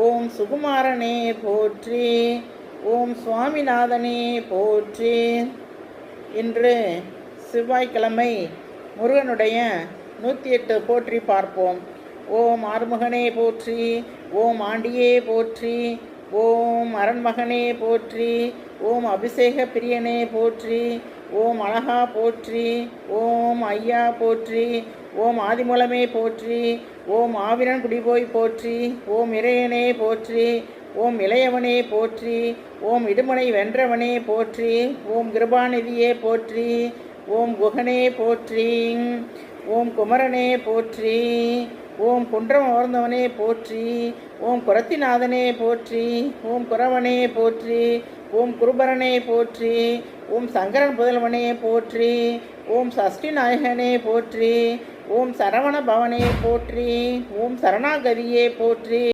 ஓம் சுகுமாரனே போற்றி. ஓம் சுவாமிநாதனே போற்றி. இன்று செவ்வாய்க்கிழமை முருகனுடைய 108 போற்றி பார்ப்போம். ஓம் ஆறுமுகனே போற்றி. ஓம் ஆண்டியே போற்றி. ஓம் அரண்மகனே போற்றி. ஓம் அபிஷேக பிரியனே போற்றி. ஓம் அழகா போற்றி. ஓம் ஐயா போற்றி. ஓம் ஆதிமூலமே போற்றி. ஓம் ஆவிரன் குடிபோய் போற்றி. ஓம் இறையனே போற்றி. ஓம் இளையவனே போற்றி. ஓம் இடுமனை வென்றவனே போற்றி. ஓம் கிருபாநிதியே போற்றி. ஓம் குகனே போற்றி. ஓம் குமரனே போற்றி. ஓம் குன்றம் அமர்ந்தவனே போற்றி. ஓம் குரத்திநாதனே போற்றி. ஓம் குரவனே போற்றி. ஓம் குருபரனே போற்றி. ஓம் சங்கரன் புதல்வனே போற்றி. ஓம் சஷ்டி நாயகனே போற்றி. ஓம் சரவண பவனே போற்றி. ஓம் சரணாகதியே போற்றி.